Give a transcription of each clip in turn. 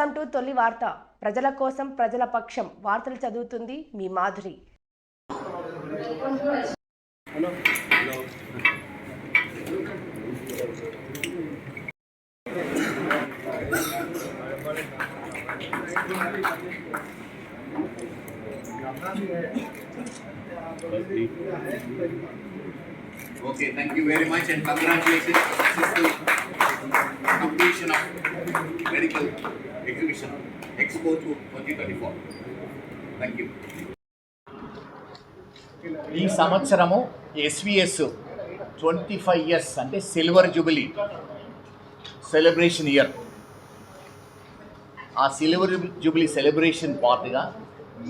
Welcome to తొలి వార్త. ప్రజల కోసం ప్రజల పక్షం. వార్తలు చదువుతుంది మీ Madhuri. Okay, thank you very much and congratulations for successful completion of medical exhibition Expo 2024. Thank you. ఈ సంవత్సరము ఎస్విఎస్ 25 ఇయర్స్ అంటే సిల్వర్ జూబిలీ సెలబ్రేషన్ ఇయర్. ఆ సిల్వర్ జూబిలీ సెలబ్రేషన్ పార్ట్గా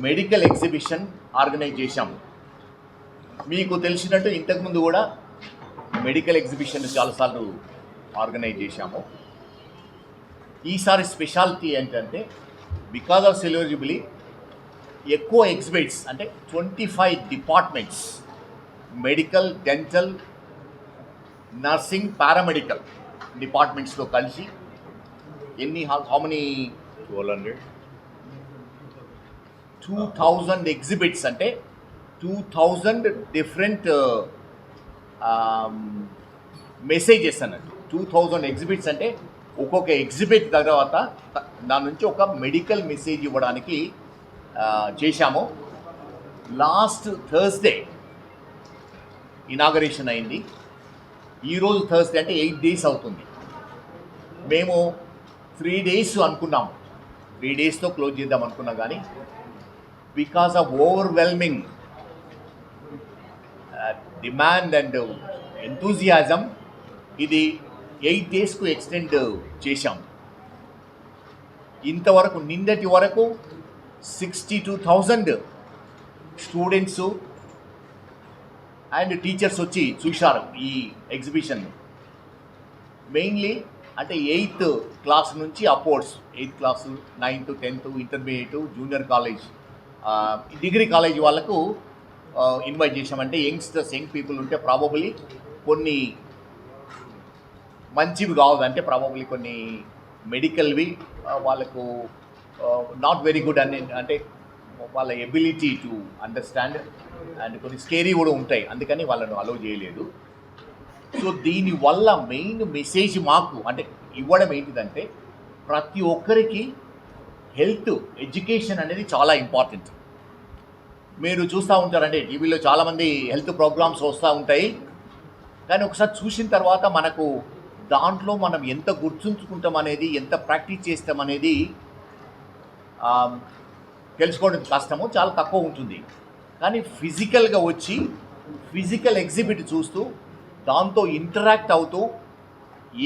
మెడికల్ ఎగ్జిబిషన్ ఆర్గనైజ్ చేశాము. మీకు తెలిసినట్టు ఇంతకుముందు కూడా మెడికల్ ఎగ్జిబిషన్ చాలాసార్లు ఆర్గనైజ్ చేశాము. ఈసారి స్పెషాలిటీ ఏంటంటే బికాజ్ ఆఫ్ సిల్వర్ జూబిలీ ఎక్కువ ఎగ్జిబిట్స్ అంటే 25 departments, medical, dental, nursing, paramedical డిపార్ట్మెంట్స్తో కలిసి హౌ మెనీ 2000 ఎగ్జిబిట్స్ అంటే 2000 డిఫరెంట్ మెసేజెస్ అన్నట్టు. 2000 ఎగ్జిబిట్స్ అంటే ఒక్కొక్క ఎగ్జిబిట్ తర్వాత దాని నుంచి ఒక మెడికల్ మెసేజ్ ఇవ్వడానికి చేశాము. లాస్ట్ థర్స్డే ఇనాగరేషన్ అయింది. ఈరోజు థర్స్డే అంటే 8 days అవుతుంది. మేము 3 days అనుకున్నాము, 3 daysతో క్లోజ్ చేద్దాం అనుకున్నాం. కానీ because of overwhelming demand and enthusiasm ఇది 8 daysకు ఎక్స్టెండ్ చేశాం. ఇంతవరకు నిన్నటి వరకు 62,000 స్టూడెంట్స్ అండ్ టీచర్స్ వచ్చి చూశారు ఈ ఎగ్జిబిషన్. మెయిన్లీ అంటే 8th క్లాస్ నుంచి upwards, 8th class, 9th, 10th, intermediate, junior college, degree college వాళ్ళకు ఇన్వైట్ చేసామంటే యంగ్స్టర్స్, యంగ్ పీపుల్ ఉంటే ప్రాబబ్లీ కొన్ని మంచివి కావద్దు, అంటే ప్రాబబ్లీ కొన్ని మెడికల్వి వాళ్ళకు నాట్ వెరీ గుడ్ అని, అంటే వాళ్ళ ఎబిలిటీ టు అండర్స్టాండ్ అండ్ కొన్ని స్కేరీ కూడా ఉంటాయి, అందుకని వాళ్ళను అలౌ చేయలేదు. సో దీనివల్ల మెయిన్ మెసేజ్ మాకు అంటే ఇవ్వడం ఏంటిదంటే ప్రతి ఒక్కరికి హెల్త్ ఎడ్యుకేషన్ అనేది చాలా ఇంపార్టెంట్. మీరు చూస్తూ ఉంటారంటే టీవీలో చాలామంది హెల్త్ ప్రోగ్రామ్స్ వస్తూ ఉంటాయి, కానీ ఒకసారి చూసిన తర్వాత మనకు దాంట్లో మనం ఎంత గుర్తుంచుకుంటాం అనేది, ఎంత ప్రాక్టీస్ చేస్తాం అనేది తెలుసుకోవడం కష్టము, చాలా తక్కువ ఉంటుంది. కానీ ఫిజికల్గా వచ్చి ఫిజికల్ ఎగ్జిబిట్ చూస్తూ దాంతో ఇంటరాక్ట్ అవుతూ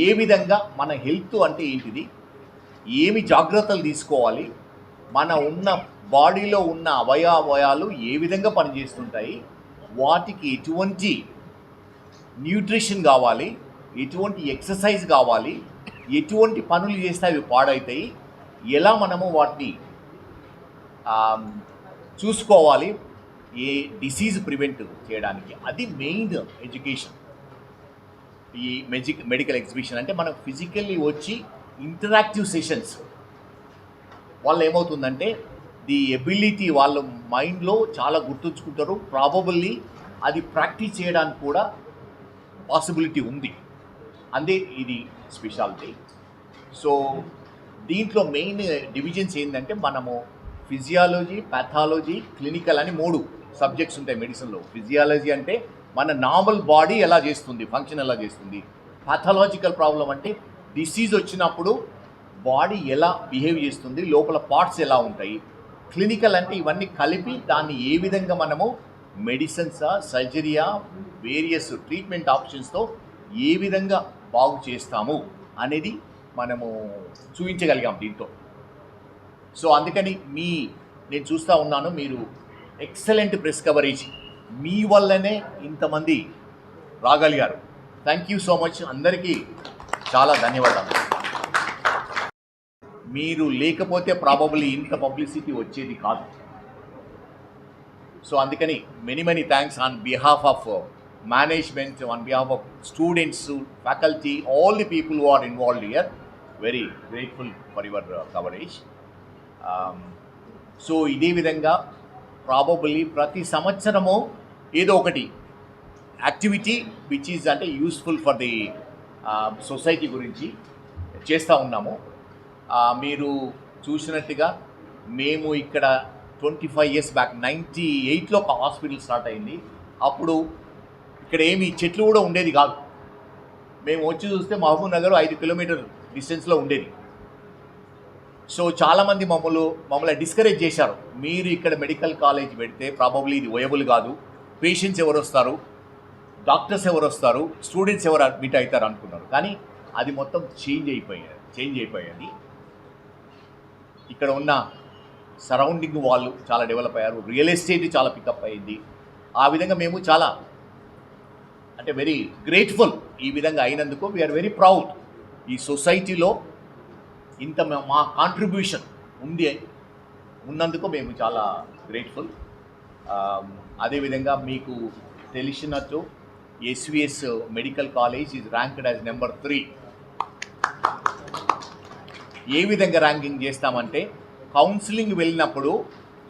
ఏ విధంగా మన హెల్త్ అంటే ఏంటిది, ఏమి జాగ్రత్తలు తీసుకోవాలి, మన ఉన్న బాడీలో ఉన్న అవయవాలు ఏ విధంగా పనిచేస్తుంటాయి, వాటికి ఎటువంటి న్యూట్రిషన్ కావాలి, ఎటువంటి ఎక్సర్సైజ్ కావాలి, ఎటువంటి పనులు చేస్తే అవి పాడవుతాయి, ఎలా మనము వాటిని చూసుకోవాలి, ఏ డిసీజ్ ప్రివెంట్ చేయడానికి, అది మెయిన్ ఎడ్యుకేషన్. ఈ మెడికల్ ఎగ్జిబిషన్ అంటే మనం ఫిజికల్లీ వచ్చి ఇంటరాక్టివ్ సెషన్స్ వాళ్ళు ఏమవుతుందంటే ది ఎబిలిటీ వాళ్ళ మైండ్లో చాలా గుర్తుంచుకుంటారు. ప్రాబబుల్లీ అది ప్రాక్టీస్ చేయడానికి కూడా పాసిబిలిటీ ఉంది. అందే ఇది స్పెషాలిటీ. సో దీంట్లో మెయిన్ డివిజన్స్ ఏంటంటే మనము ఫిజియాలజీ, ప్యాథాలజీ, క్లినికల్ అని 3 సబ్జెక్ట్స్ ఉంటాయి మెడిసిన్లో. ఫిజియాలజీ అంటే మన నార్మల్ బాడీ ఎలా చేస్తుంది, ఫంక్షన్ ఎలా చేస్తుంది. పాథాలజికల్ ప్రాబ్లం అంటే డిసీజ్ వచ్చినప్పుడు బాడీ ఎలా బిహేవ్ చేస్తుంది, లోపల పార్ట్స్ ఎలా ఉంటాయి. క్లినికల్ అంటే ఇవన్నీ కలిపి దాన్ని ఏ విధంగా మనము మెడిసిన్సా, సర్జరీయా, వేరియస్ ట్రీట్మెంట్ ఆప్షన్స్తో ఏ విధంగా బాగు చేస్తాము అనేది మనము చూపించగలిగాం దీంతో. సో అందుకని నేను చూస్తూ ఉన్నాను, మీరు ఎక్సలెంట్ ప్రెస్ కవరేజ్, మీ వల్లనే ఇంతమంది రాగలిగారు. థ్యాంక్ యూ సో మచ్, అందరికీ చాలా ధన్యవాదాలు. మీరు లేకపోతే ప్రాబబ్లీ ఇంత పబ్లిసిటీ వచ్చేది కాదు. సో అందుకని many thanks on behalf of management, on behalf of students, faculty, all the people who are involved here. Very grateful for your coverage. So ఇదే విధంగా ప్రాబబుల్లీ ప్రతి సంవత్సరము ఏదో ఒకటి యాక్టివిటీ విచ్ ఈజ్ అంటే యూస్ఫుల్ ఫర్ ది సొసైటీ గురించి చేస్తూ ఉన్నాము. మీరు చూసినట్టుగా మేము ఇక్కడ 25 years బ్యాక్ 98లో ఒక హాస్పిటల్ స్టార్ట్ అయింది. అప్పుడు ఇక్కడ ఏమి చెట్లు కూడా ఉండేది కాదు. మేము వచ్చి చూస్తే మహబూబ్ నగర్ 5 kilometer డిస్టెన్స్లో ఉండేది. సో చాలామంది మమ్మల్ని డిస్కరేజ్ చేశారు, మీరు ఇక్కడ మెడికల్ కాలేజ్ పెడితే ప్రాబబ్లీ ఇది వయబుల్ కాదు, పేషెంట్స్ ఎవరు వస్తారు, డాక్టర్స్ ఎవరు వస్తారు, స్టూడెంట్స్ ఎవరు అడ్మిట్ అవుతారు అనుకున్నారు. కానీ అది మొత్తం చేంజ్ అయిపోయేది. ఇక్కడ ఉన్న సరౌండింగ్ వాళ్ళు చాలా డెవలప్ అయ్యారు, రియల్ ఎస్టేట్ చాలా పికప్ అయింది. ఆ విధంగా మేము చాలా అంటే వెరీ గ్రేట్ఫుల్ ఈ విధంగా అయినందుకు. We are very proud. ఈ సొసైటీలో ఇంత మా కాంట్రిబ్యూషన్ ఉన్నందుకు మేము చాలా గ్రేట్ఫుల్. అదేవిధంగా మీకు తెలిసినట్టు SVS medical college is ranked as number 3. ఏ విధంగా ర్యాంకింగ్ చేస్తామంటే కౌన్సిలింగ్ వెళ్ళినప్పుడు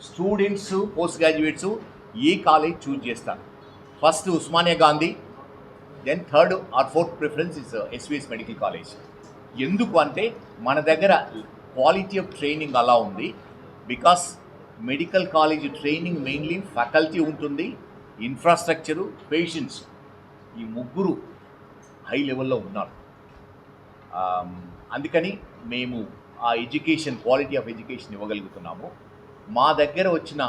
స్టూడెంట్స్ పోస్ట్ గ్రాడ్యుయేట్స్ ఏ కాలేజ్ చూజ్ చేస్తారు. First Osmania Gandhi, then 3rd or 4th preference is SVS medical college. ఎందుకు అంటే మన దగ్గర క్వాలిటీ ఆఫ్ ట్రైనింగ్ అలా ఉంది. Because medical college training mainly faculty ఉంటుంది, ఇన్ఫ్రాస్ట్రక్చరు, పేషెంట్స్, ఈ ముగ్గురు హై లెవెల్లో ఉన్నారు. అందుకని మేము ఆ ఎడ్యుకేషన్, క్వాలిటీ ఆఫ్ ఎడ్యుకేషన్ ఇవ్వగలుగుతున్నాము. మా దగ్గర వచ్చిన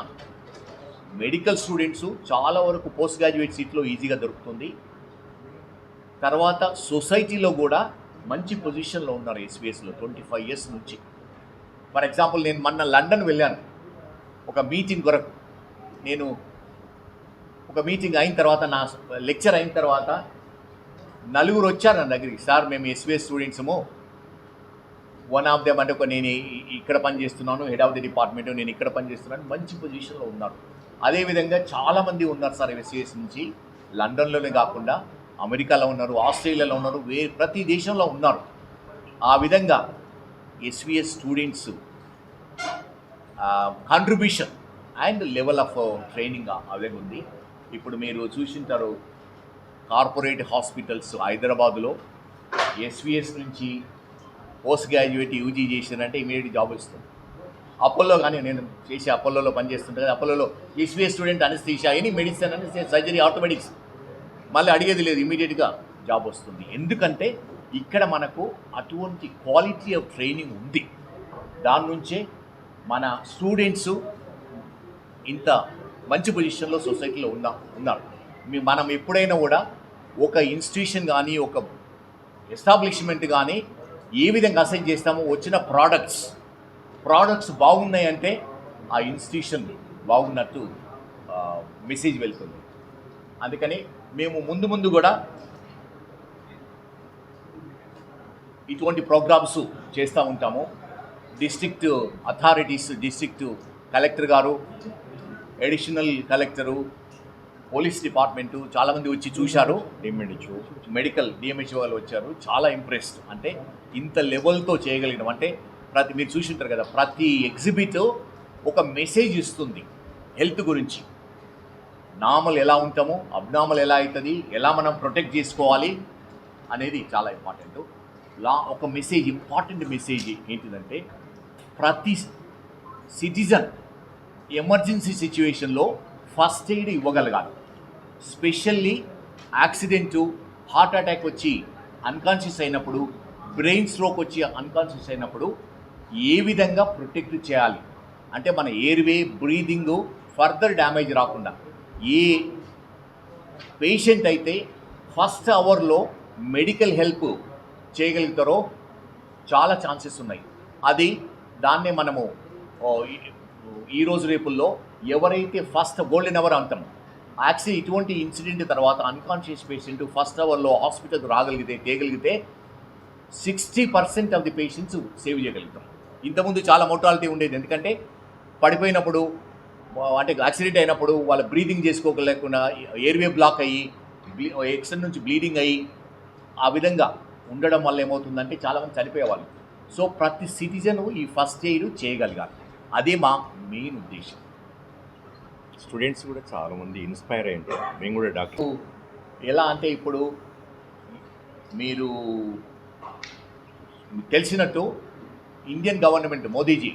మెడికల్ స్టూడెంట్స్ చాలా వరకు పోస్ట్ గ్రాడ్యుయేట్ సీట్లో ఈజీగా దొరుకుతుంది. తర్వాత సొసైటీలో కూడా మంచి పొజిషన్లో ఉన్నారు ఎస్విఎస్లో 25 years నుంచి. ఫర్ ఎగ్జాంపుల్ నేను మొన్న లండన్ వెళ్ళాను ఒక మీటింగ్ కొరకు. నేను ఒక మీటింగ్ అయిన తర్వాత, నా లెక్చర్ అయిన తర్వాత 4 వచ్చారు నా దగ్గరికి. సార్ మేము ఎస్విఎస్ స్టూడెంట్సము, వన్ ఆఫ్ దెమ్ అంటే నేను ఇక్కడ పనిచేస్తున్నాను, హెడ్ ఆఫ్ ది డిపార్ట్మెంట్, నేను ఇక్కడ పనిచేస్తున్నాను, మంచి పొజిషన్లో ఉన్నారు. అదేవిధంగా చాలామంది ఉన్నారు సార్ ఎస్విఎస్ నుంచి, లండన్లోనే కాకుండా అమెరికాలో ఉన్నారు, ఆస్ట్రేలియాలో ఉన్నారు, ప్రతి దేశంలో ఉన్నారు. ఆ విధంగా SVS students contribution and level of training అదే ఉంది. ఇప్పుడు మీరు చూసింటారు కార్పొరేట్ హాస్పిటల్స్ హైదరాబాదులో ఎస్విఎస్ నుంచి పోస్ట్ గ్రాడ్యుయేట్ యూజీ చేశారంటే ఇమీడియట్ జాబ్ ఇస్తుంది. అపోలో కానీ నేను చేసి అపోలోలో పనిచేస్తుంటే కదా, అపోలోలో SVS student anaesthesia, any medicine, surgery, orthopaedics, మళ్ళీ అడిగేది లేదు, ఇమీడియట్గా జాబ్ వస్తుంది. ఎందుకంటే ఇక్కడ మనకు అటువంటి క్వాలిటీ ఆఫ్ ట్రైనింగ్ ఉంది. దాని నుంచే మన స్టూడెంట్స్ ఇంత మంచి పొజిషన్లో సొసైటీలో ఉన్నారు. మనం ఎప్పుడైనా కూడా ఒక ఇన్స్టిట్యూషన్ కానీ ఒక ఎస్టాబ్లిష్మెంట్ కానీ ఏ విధంగా అసైన్ చేస్తామో, వచ్చిన ప్రోడక్ట్స్ బాగున్నాయంటే ఆ ఇన్స్టిట్యూషన్ బాగున్నట్టు మెసేజ్ వెళ్తుంది. అందుకని మేము ముందు కూడా ఇటువంటి ప్రోగ్రామ్స్ చేస్తూ ఉంటాము. డిస్ట్రిక్ట్ అథారిటీస్, డిస్ట్రిక్ట్ కలెక్టర్ గారు, అడిషనల్ కలెక్టరు, పోలీస్ డిపార్ట్మెంటు చాలామంది వచ్చి చూశారు. మెడికల్ డిఎంహెచ్ఓ వాళ్ళు వచ్చారు, చాలా ఇంప్రెస్డ్. అంటే ఇంత లెవెల్తో చేయగలిగినాం అంటే మీరు చూసి ఉంటారు కదా, ప్రతి ఎగ్జిబిట్ ఒక మెసేజ్ ఇస్తుంది హెల్త్ గురించి. నార్మల్ ఎలా ఉంటాము, అబ్నార్మల్ ఎలా అవుతుంది, ఎలా మనం ప్రొటెక్ట్ చేసుకోవాలి అనేది చాలా ఇంపార్టెంట్. ఒక మెసేజ్, ఇంపార్టెంట్ మెసేజ్ ఏంటిదంటే ప్రతి సిటిజన్ ఎమర్జెన్సీ సిచ్యువేషన్లో ఫస్ట్ ఎయిడ్ ఇవ్వగలగాలి. స్పెషల్లీ యాక్సిడెంటు, హార్ట్ అటాక్ వచ్చి అన్కాన్షియస్ అయినప్పుడు, బ్రెయిన్ స్ట్రోక్ వచ్చి అన్కాన్షియస్ అయినప్పుడు ఏ విధంగా ప్రొటెక్ట్ చేయాలి అంటే మన ఎయిర్వే, బ్రీదింగ్ ఫర్దర్ డ్యామేజ్ రాకుండా. ఏ పేషెంట్ అయితే ఫస్ట్ అవర్లో మెడికల్ హెల్ప్ చేయగలుగుతారో చాలా ఛాన్సెస్ ఉన్నాయి. దాన్నే మనము ఈరోజు రేపుల్లో ఎవరైతే ఫస్ట్ గోల్డెన్ అవర్ అంటాం, యాక్చువల్లీ ఇటువంటి ఇన్సిడెంట్ తర్వాత అన్కాన్షియస్ పేషెంట్ ఫస్ట్ అవర్లో హాస్పిటల్కి తేగలిగితే 60% ఆఫ్ ది పేషెంట్స్ సేవ్ చేయగలుగుతాం. ఇంతకుముందు చాలా మోర్టాలిటీ ఉండేది, ఎందుకంటే పడిపోయినప్పుడు అంటే యాక్సిడెంట్ అయినప్పుడు వాళ్ళ బ్రీదింగ్ చేసుకోలేకుండా ఎయిర్వే బ్లాక్ అయ్యి ఎక్స్టర్న్ నుంచి బ్లీడింగ్ అయ్యి ఆ విధంగా ఉండడం వల్ల ఏమవుతుందంటే చాలామంది చనిపోయేవాళ్ళు. సో ప్రతి సిటిజను ఈ ఫస్ట్ ఎయిడ్ చేయగలగాలి. అదే మా మెయిన్ ఉద్దేశం. స్టూడెంట్స్ కూడా చాలామంది ఇన్స్పైర్ అయ్యి ఉంటారు. మేము కూడా డాక్టర్ ఎలా అంటే ఇప్పుడు మీరు తెలిసినట్టు ఇండియన్ గవర్నమెంట్ మోదీజీ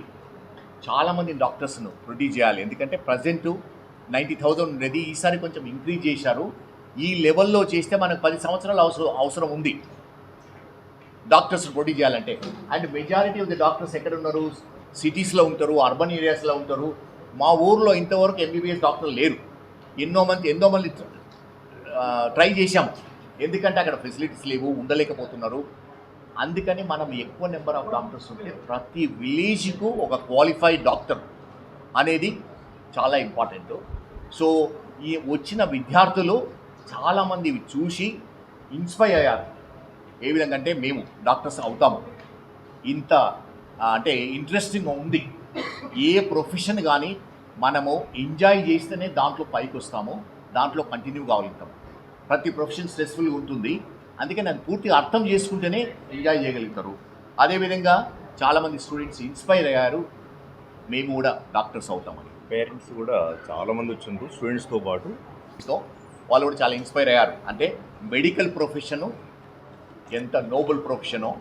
చాలామంది డాక్టర్స్ను ప్రొడ్యూస్ చేయాలి. ఎందుకంటే ప్రజెంట్ 90,000 ఉండేది, ఈసారి కొంచెం ఇంక్రీజ్ చేశారు. ఈ లెవెల్లో చేస్తే మనకు 10 సంవత్సరాలు అవసరం ఉంది డాక్టర్స్ ప్రొడ్యూస్ చేయాలంటే. And majority of the doctors ఎక్కడ ఉన్నారు? సిటీస్లో ఉంటారు, అర్బన్ ఏరియాస్లో ఉంటారు. మా ఊర్లో ఇంతవరకు ఎంబీబీఎస్ డాక్టర్లు లేరు. ఎంతో మంది ట్రై చేశాము, ఎందుకంటే అక్కడ ఫెసిలిటీస్ లేవు, ఉండలేకపోతున్నారు. అందుకని మనం ఎక్కువ నెంబర్ ఆఫ్ డాక్టర్స్ ఉంటే ప్రతి విలేజ్కు ఒక క్వాలిఫైడ్ డాక్టర్ అనేది చాలా ఇంపార్టెంట్. సో ఈ వచ్చిన విద్యార్థులు చాలామంది చూసి ఇన్స్పైర్ అయ్యారు. ఏ విధంగా అంటే మేము డాక్టర్స్ అవుతాము, ఇంత అంటే ఇంట్రెస్టింగ్ ఉంది. ఏ ప్రొఫెషన్ కానీ మనము ఎంజాయ్ చేస్తేనే దాంట్లో పైకి వస్తాము, దాంట్లో కంటిన్యూ కాగలుగుతాము. ప్రతి ప్రొఫెషన్ స్ట్రెస్ఫుల్గా ఉంటుంది, అందుకని అది పూర్తిగా అర్థం చేసుకుంటేనే ఎంజాయ్ చేయగలుగుతారు. అదేవిధంగా చాలామంది స్టూడెంట్స్ ఇన్స్పైర్ అయ్యారు, మేము కూడా డాక్టర్స్ అవుతామని. పేరెంట్స్ కూడా చాలామంది వచ్చిండ్రు స్టూడెంట్స్తో పాటు. సో వాళ్ళు కూడా చాలా ఇన్స్పైర్ అయ్యారు. అంటే మెడికల్ ప్రొఫెషను ఎంత నోబెల్ ప్రొఫెషనో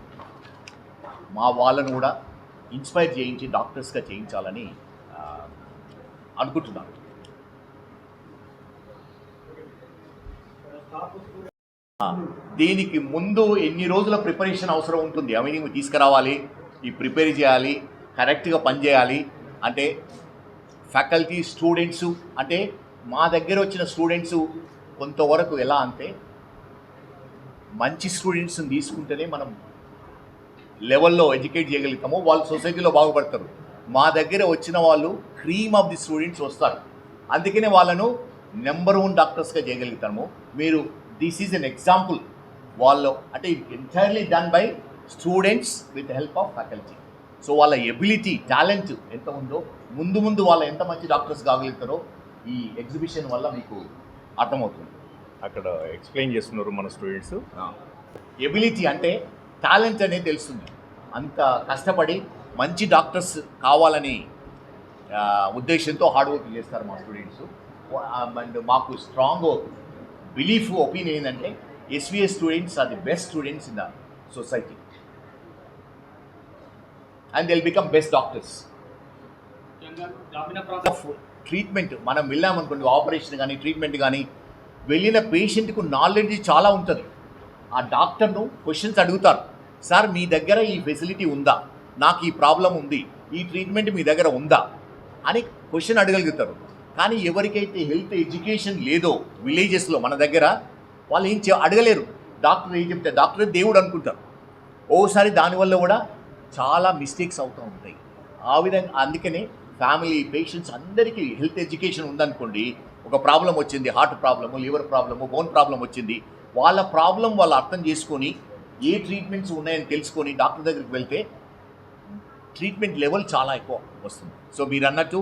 మా వాళ్ళను కూడా ఇన్స్పైర్ చేయించి డాక్టర్స్గా చేయించాలని అనుకుంటున్నాను. దీనికి ముందు ఎన్ని రోజుల ప్రిపరేషన్ అవసరం ఉంటుంది, అవన్నీ తీసుకురావాలి, ఈ ప్రిపేర్ చేయాలి, కరెక్ట్గా పనిచేయాలి. అంటే ఫ్యాకల్టీ స్టూడెంట్సు, అంటే మా దగ్గర వచ్చిన స్టూడెంట్సు కొంతవరకు ఎలా అంటే మంచి స్టూడెంట్స్ని తీసుకుంటేనే మనం లెవెల్లో ఎడ్యుకేట్ చేయగలుగుతాము, వాళ్ళు సొసైటీలో బాగుపడతారు. మా దగ్గర వచ్చిన వాళ్ళు క్రీమ్ ఆఫ్ ది స్టూడెంట్స్ వస్తారు, అందుకనే వాళ్ళను నెంబర్ 1 డాక్టర్స్గా చేయగలుగుతాము. మీరు దిస్ ఈజ్ అన్ ఎగ్జాంపుల్. వాళ్ళు అంటే entirely done by students with help of faculty. So వాళ్ళ ఎబిలిటీ, టాలెంట్ ఎంత ఉందో, ముందు వాళ్ళు ఎంత మంచి డాక్టర్స్ కాగలుగుతారో ఈ ఎగ్జిబిషన్ వల్ల మీకు అర్థమవుతుంది. అక్కడ ఎక్స్ప్లెయిన్ చేస్తున్నారు మన స్టూడెంట్స్. ఎబిలిటీ అంటే టాలెంట్ అనేది తెలుస్తుంది. అంత కష్టపడి మంచి డాక్టర్స్ కావాలని ఉద్దేశంతో హార్డ్ వర్క్ చేస్తారు మా స్టూడెంట్స్. అండ్ మాకు స్ట్రాంగ్ బిలీఫ్, ఒపీనియన్ ఏంటంటే SVS students are the best students in the society and they will become best doctors. Treatment మనం వెళ్ళామనుకోండి, ఆపరేషన్ కానీ ట్రీట్మెంట్ కానీ, వెళ్ళిన పేషెంట్కు నాలెడ్జ్ చాలా ఉంటుంది. ఆ డాక్టర్ను క్వశ్చన్స్ అడుగుతారు, సార్ మీ దగ్గర ఈ ఫెసిలిటీ ఉందా, నాకు ఈ ప్రాబ్లం ఉంది, ఈ ట్రీట్మెంట్ మీ దగ్గర ఉందా అని క్వశ్చన్ అడగలుగుతారు. కానీ ఎవరికైతే హెల్త్ ఎడ్యుకేషన్ లేదో విలేజెస్లో మన దగ్గర, వాళ్ళు ఏం అడగలేరు. డాక్టర్ ఏం చెప్తే డాక్టర్ దేవుడు అనుకుంటారు. ఓసారి దానివల్ల కూడా చాలా మిస్టేక్స్ అవుతూ ఉంటాయి. ఆ విధంగా అందుకనే ఫ్యామిలీ, పేషెంట్స్ అందరికీ హెల్త్ ఎడ్యుకేషన్ ఉందనుకోండి, ఒక ప్రాబ్లం వచ్చింది, heart problem, liver problem, bone problem వచ్చింది, వాళ్ళ ప్రాబ్లం వాళ్ళు అర్థం చేసుకొని ఏ ట్రీట్మెంట్స్ ఉన్నాయని తెలుసుకొని డాక్టర్ దగ్గరికి వెళ్తే ట్రీట్మెంట్ లెవెల్ చాలా ఎక్కువ వస్తుంది. సో మీరు అన్నట్టు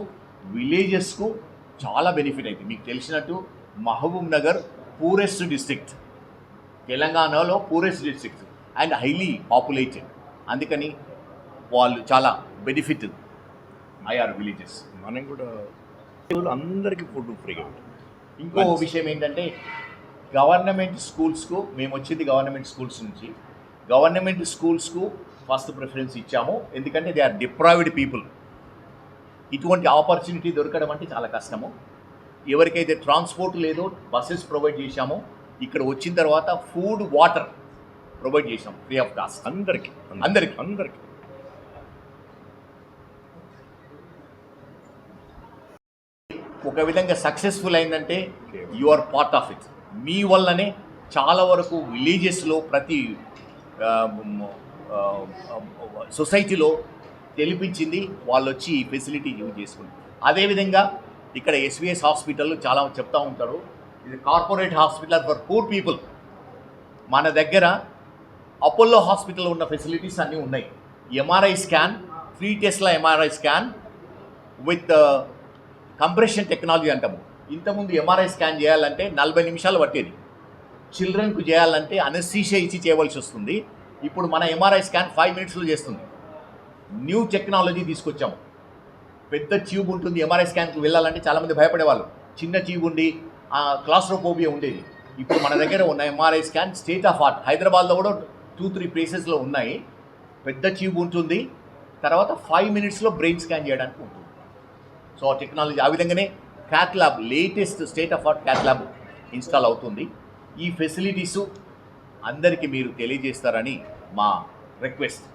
విలేజెస్కు చాలా బెనిఫిట్ అవుతుంది. మీకు తెలిసినట్టు మహబూబ్ నగర్ పూరెస్ట్ డిస్ట్రిక్ట్, తెలంగాణలో poorest district and highly populated, అందుకని వాళ్ళు చాలా బెనిఫిట్ అయ్యారు విలేజెస్. మనం కూడా అందరికీ ఫుడ్ ఫ్రీగా ఉంటుంది. ఇంకో విషయం ఏంటంటే గవర్నమెంట్ స్కూల్స్కు, మేము వచ్చింది గవర్నమెంట్ స్కూల్స్ నుంచి, గవర్నమెంట్ స్కూల్స్కు ఫస్ట్ ప్రిఫరెన్స్ ఇచ్చాము. ఎందుకంటే దే ఆర్ డిప్రైవ్డ్ పీపుల్. ఇటువంటి ఆపర్చునిటీ దొరకడం అంటే చాలా కష్టము. ఎవరికైతే ట్రాన్స్పోర్ట్ లేదో బస్సెస్ ప్రొవైడ్ చేశామో, ఇక్కడ వచ్చిన తర్వాత ఫుడ్, వాటర్ ప్రొవైడ్ చేశాం ఫ్రీ ఆఫ్ కాస్ట్ అందరికీ. ఒక విధంగా సక్సెస్ఫుల్ అయిందంటే you are part of it. మీ వల్లనే చాలా వరకు విలేజెస్లో ప్రతి సొసైటీలో తెలిపించింది, వాళ్ళు వచ్చి ఈ ఫెసిలిటీ యూజ్ చేసుకుంటారు. అదేవిధంగా ఇక్కడ ఎస్విఎస్ హాస్పిటల్ చాలా చెప్తూ ఉంటారు, ఇది corporate hospital for poor people. మన దగ్గర అపోలో హాస్పిటల్ ఉన్న ఫెసిలిటీస్ అన్నీ ఉన్నాయి. MRI scan, 3 Tesla MRI scan with compression technology అంటాము. ఇంతకుముందు ఎంఆర్ఐ స్కాన్ చేయాలంటే 40 నిమిషాలు పట్టేది. చిల్డ్రన్కు చేయాలంటే అనస్థీషియా ఇచ్చి చేయవలసి వస్తుంది. ఇప్పుడు మన ఎంఆర్ఐ స్కాన్ 5 మినిట్స్లో చేస్తుంది. న్యూ టెక్నాలజీ తీసుకొచ్చాము. పెద్ద ట్యూబ్ ఉంటుంది, ఎంఆర్ఐ స్కాన్కి వెళ్ళాలంటే చాలామంది భయపడేవాళ్ళు. చిన్న ట్యూబ్ ఉండి క్లాస్ట్రోఫోబియా ఉండేది. ఇప్పుడు మన దగ్గర ఉన్న MRI scan state of art. హైదరాబాద్లో కూడా 2-3 ప్లేసెస్లో ఉన్నాయి. పెద్ద ట్యూబ్ ఉంటుంది, తర్వాత 5 మినిట్స్లో బ్రెయిన్ స్కాన్ చేయడానికి ఉంటుంది. సో ఆ టెక్నాలజీ ఆ విధంగానే cath lab, latest state of art cath lab install అవుతుంది. ఈ ఫెసిలిటీసు అందరికీ మీరు తెలియజేస్తారని మా రిక్వెస్ట్.